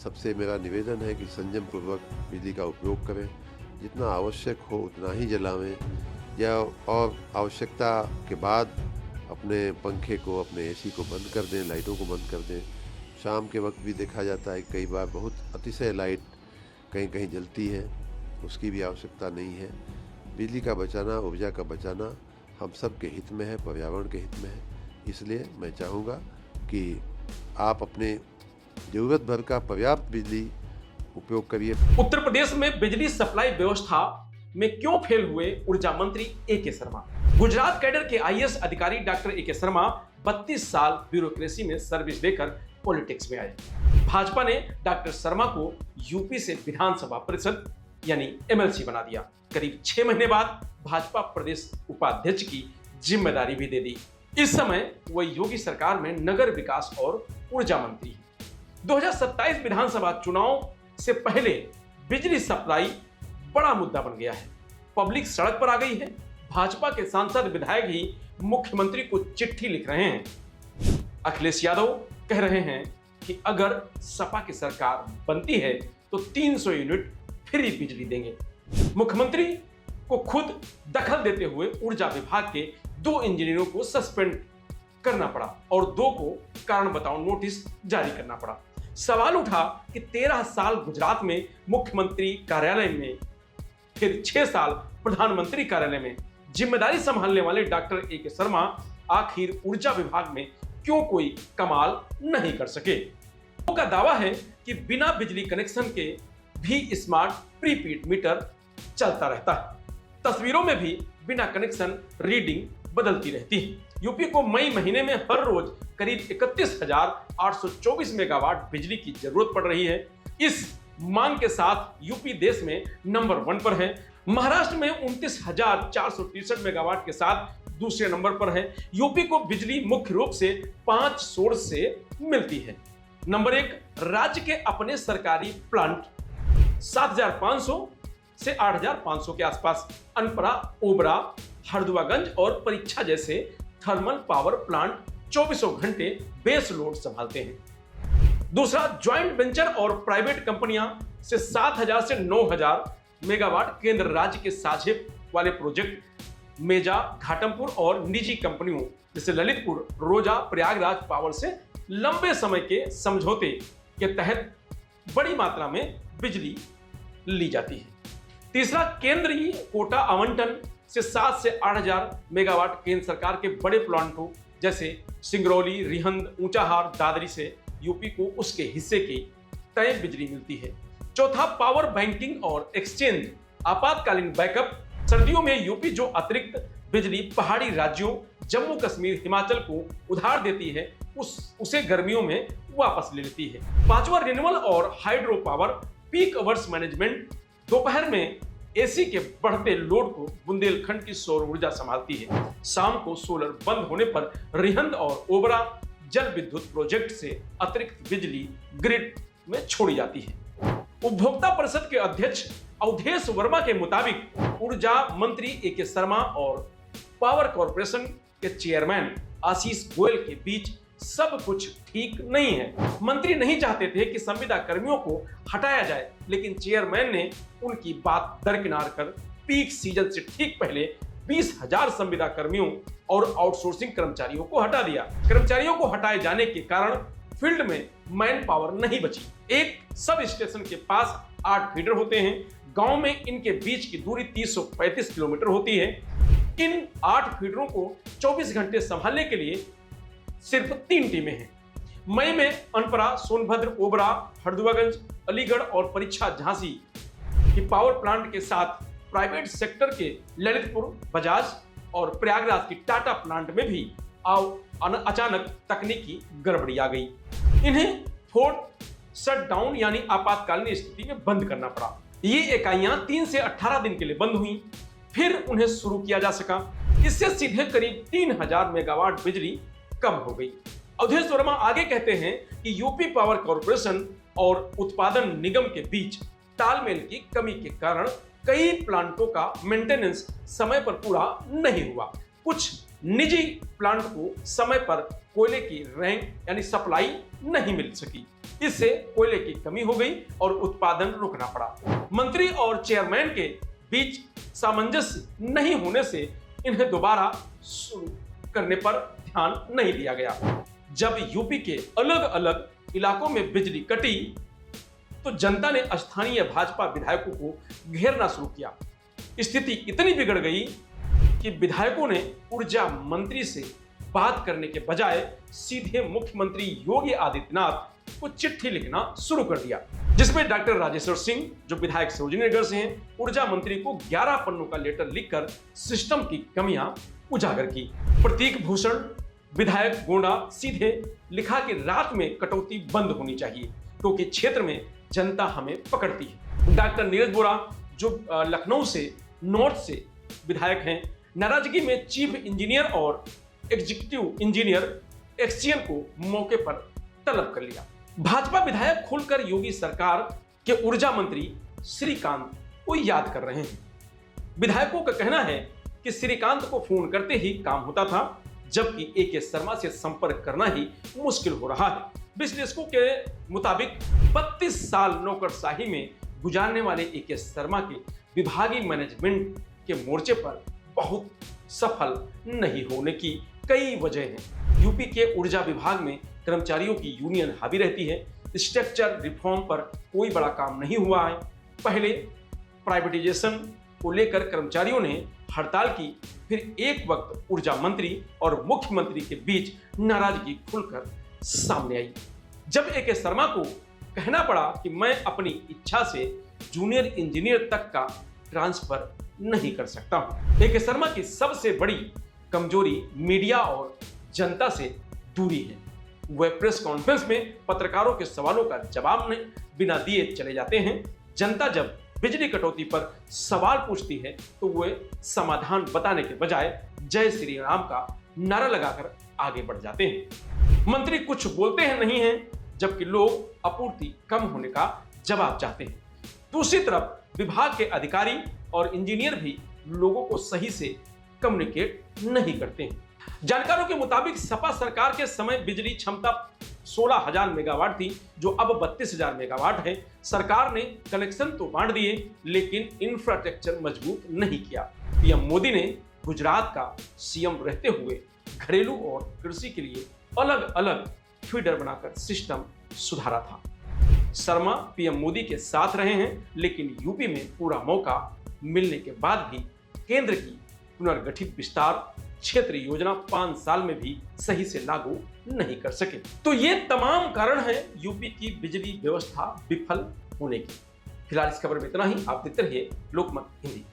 सबसे मेरा निवेदन है कि संयम पूर्वक बिजली का उपयोग करें, जितना आवश्यक हो उतना ही जलावें, या और आवश्यकता के बाद अपने पंखे को, अपने एसी को बंद कर दें, लाइटों को बंद कर दें। शाम के वक्त भी देखा जाता है कई बार बहुत अतिशय लाइट कहीं-कहीं जलती है, उसकी भी आवश्यकता नहीं है। बिजली का बचाना, ऊर्जा का बचाना हम सब के हित में है, पर्यावरण के हित में है। इसलिए मैं चाहूँगा कि आप अपने ज़रूरत भर का पर्याप्त बिजली उपयोग करिए। उत्तर प्रदेश में बिजली सप्लाई व्यवस्था में क्यों फेल हुए ऊर्जा मंत्री ए.के. शर्मा। गुजरात कैडर के आईएएस अधिकारी डॉक्टर ए.के. शर्मा 32 साल ब्यूरोक्रेसी में सर्विस देकर पॉलिटिक्स में आए। भाजपा ने डॉक्टर शर्मा को यूपी से विधानसभा परिषद यानी एमएलसी बना दिया। करीब 6 महीने बाद भाजपा प्रदेश उपाध्यक्ष की जिम्मेदारी भी दे दी। इस समय वह योगी सरकार में नगर विकास और ऊर्जा मंत्री है। 2027 विधानसभा चुनाव से पहले बिजली सप्लाई बड़ा मुद्दा बन गया है। पब्लिक सड़क पर आ गई है। भाजपा के सांसद विधायक ही मुख्यमंत्री को चिट्ठी लिख रहे हैं। अखिलेश यादव कह रहे हैं कि अगर सपा की सरकार बनती है तो 300 यूनिट फ्री बिजली देंगे। मुख्यमंत्री को खुद दखल देते हुए ऊर्जा विभाग के 2 इंजीनियरों को सस्पेंड करना पड़ा और 2 को कारण बताओ नोटिस जारी करना पड़ा। सवाल उठा कि 13 साल गुजरात में मुख्यमंत्री कार्यालय में, फिर 6 साल प्रधानमंत्री कार्यालय में जिम्मेदारी संभालने वाले डॉक्टर ए.के. शर्मा आखिर ऊर्जा विभाग में क्यों कोई कमाल नहीं कर सके। का दावा है कि बिना बिजली कनेक्शन के भी स्मार्ट प्रीपेड मीटर चलता रहता है। तस्वीरों में भी बिना कनेक्शन रीडिंग बदलती रहती है। यूपी को मई महीने में हर रोज करीब 31,824 मेगावाट बिजली की जरूरत पड़ रही है। इस मांग के साथ यूपी देश में नंबर 1 पर है। महाराष्ट्र में 29,463 मेगावाट के साथ दूसरे नंबर पर है। यूपी को बिजली मुख्य रूप से 5 सोर्स से मिलती है। नंबर 1, राज्य के अपने सरकारी प्लांट 7,500 से 8,500 के आसपास, अनपरा, ओबरा, हरदुआगंज और परीक्षा जैसे थर्मल पावर प्लांट 24 घंटे बेस लोड संभालते हैं। दूसरा, ज्वाइंट वेंचर और प्राइवेट कंपनियां से 7,000 से 9,000 मेगावाट केंद्र राज्य के साझे वाले प्रोजेक्ट मेजा, घाटमपुर और निजी कंपनियों जैसे ललितपुर, रोजा, प्रयागराज पावर से लंबे समय के समझौते के तहत बड़ी मात्रा में बिजली ली जाती है। तीसरा, केंद्रीय कोटा आवंटन से 7 से 8,000 मेगावाट केंद्र सरकार के बड़े प्लांटों जैसे सिंगरौली, रिहंद, ऊंचाहार, दादरी से यूपी को उसके हिस्से की तय बिजली मिलती है। चौथा, पावर बैंकिंग और एक्सचेंज, आपातकालीन बैकअप। सर्दियों में यूपी जो अतिरिक्त बिजली पहाड़ी राज्यों जम्मू कश्मीर, हिमाचल को उधार देती है उसे गर्मियों में वापस ले लेती है। पांचवा, रिन्यूएबल और hydro power, peak hours management. दोपहर में एसी के बढ़ते लोड को बुंदेलखंड की सौर ऊर्जा संभालती है। शाम को सोलर बंद होने पर रिहंद और ओबरा जल विद्युत प्रोजेक्ट से अतिरिक्त बिजली ग्रिड में छोड़ी जाती है। उपभोक्ता परिषद के अध्यक्ष अवधेश वर्मा के मुताबिक ऊर्जा मंत्री ए.के. शर्मा और पावर कॉर्पोरेशन के चेयरमैन आशीष गोयल के बीच सब कुछ ठीक नहीं है। मंत्री नहीं चाहते थे कि संविदा कर्मियों को हटाया जाए, लेकिन चेयरमैन ने उनकी बात दरकिनार कर पीक सीजन से ठीक पहले 20,000 संविदा कर्मियों और आउटसोर्सिंग कर्मचारियों को हटा दिया। कर्मचारियों को हटाए जाने के कारण फील्ड में मैन पावर नहीं बची। एक सब स्टेशन के पास 8 फीडर होते हैं। गांव में इनके बीच की दूरी 335 किलोमीटर होती है। इन 8 फीडरों को 24 घंटे संभालने के लिए सिर्फ 3 टीमें हैं। मई में अनपरा, सोनभद्र, ओबरा, हरदुआगंज, अलीगढ़ और परीक्षा झांसी की पावर प्लांट के साथ प्राइवेट सेक्टर के ललितपुर, बजाज और प्रयागराज की टाटा प्लांट में भी अचानक तकनीकी गड़बड़ी आ गई। इन्हें फोर्स शट डाउन यानी आपातकालीन स्थिति में बंद करना पड़ा। ये इकाइयां 3 से 18 दिन के लिए बंद हुई, फिर उन्हें शुरू किया जा सका। इससे सीधे करीब 3,000 मेगावाट बिजली कम हो गई। अवधेश वर्मा आगे कहते हैं कि यूपी पावर कॉर्पोरेशन और उत्पादन निगम के बीच तालमेल की कमी के कारण कई प्लांटों का मेंटेनेंस समय पर पूरा नहीं हुआ। कुछ निजी प्लांट को समय पर कोयले की रैंक यानी सप्लाई नहीं मिल सकी। इससे कोयले की कमी हो गई और उत्पादन रुकना पड़ा। मंत्री और चेयरमैन के बीच सामंजस्य नहीं होने से इन्हें दोबारा शुरू करने पर ध्यान नहीं दिया गया। जब यूपी के अलग अलग इलाकों में बिजली कटी तो जनता ने स्थानीय भाजपा विधायकों को घेरना शुरू किया। स्थिति इतनी बिगड़ गई कि विधायकों ने ऊर्जा मंत्री से बात करने के बजाय सीधे मुख्यमंत्री योगी आदित्यनाथ को चिट्ठी लिखना शुरू कर दिया, जिसमें डॉक्टर राजेश्वर सिंह, जो विधायक सरोजिनी नगर से हैं, ऊर्जा मंत्री को 11 पन्नों का लेटर लिखकर सिस्टम की कमियां उजागर की। प्रतीक भूषण विधायक गोंडा सीधे लिखा कि रात में कटौती बंद होनी चाहिए क्योंकि क्षेत्र में जनता हमें पकड़ती है। डॉक्टर नीरज बोरा, जो लखनऊ से नॉर्थ से विधायक हैं, नाराजगी में चीफ इंजीनियर और एग्जीक्यूटिव इंजीनियर एक्सचेंज को मौके पर तलब कर लिया। भाजपा विधायक खुलकर योगी सरकार के ऊर्जा मंत्री श्रीकांत को याद कर रहे हैं। विधायकों का कहना है कि श्रीकांत को फोन करते ही काम होता था, जबकि ए.के. शर्मा से संपर्क करना ही मुश्किल हो रहा है। विश्लेषकों के मुताबिक 32 साल नौकरशाही में गुजारने वाले ए.के. शर्मा के विभागीय मैनेजमेंट के मोर्चे पर बहुत सफल नहीं होने की कई वजह हैं। यूपी के ऊर्जा विभाग में कर्मचारियों की यूनियन हावी रहती है। स्ट्रक्चर रिफॉर्म पर कोई बड़ा काम नहीं हुआ है। पहले प्राइवेटाइजेशन को लेकर कर्मचारियों ने हड़ताल की, फिर एक वक्त ऊर्जा मंत्री और मुख्यमंत्री के बीच नाराजगी खुलकर सामने आई। जब ए.के. शर्मा को कहना पड़ा कि मैं अपनी इच्छा से जूनियर इंजीनियर तक का ट्रांसफर नहीं कर सकता हूं। ए.के. शर्मा की सबसे बड़ी कमजोरी मीडिया और जनता से दूरी है। वह प्रेस कॉन्फ्रेंस में पत्रकारों के सवालों का जवाब बिना दिए चले जाते हैं। जनता जब बिजली कटौती पर सवाल पूछती है तो वे समाधान बताने के बजाय जय श्री राम का नारा लगाकर आगे बढ़ जाते हैं। मंत्री कुछ बोलते हैं नहीं हैं, जबकि लोग आपूर्ति कम होने का जवाब चाहते हैं। दूसरी तरफ विभाग के अधिकारी और इंजीनियर भी लोगों को सही से कम्युनिकेट नहीं करते हैं। जानकारों के मुताबिक सपा सरकार के समय बिजली क्षमता 16,000 मेगावाट थी, जो अब 32,000 मेगावाट है। सरकार ने कनेक्शन तो बांट दिए, लेकिन इंफ्रास्ट्रक्चर मजबूत नहीं किया। पीएम मोदी ने गुजरात का सीएम रहते हुए घरेलू और कृषि के लिए अलग अलग फीडर बनाकर सिस्टम सुधारा था। शर्मा पीएम मोदी के साथ रहे हैं, लेकिन यूपी में पूरा मौका मिलने के बाद भी केंद्र की पुनर्गठित विस्तार क्षेत्र योजना 5 साल में भी सही से लागू नहीं कर सके। तो ये तमाम कारण हैं यूपी की बिजली व्यवस्था विफल होने की। फिलहाल इस खबर में इतना ही। आप देखते रहिए लोकमत हिंदी।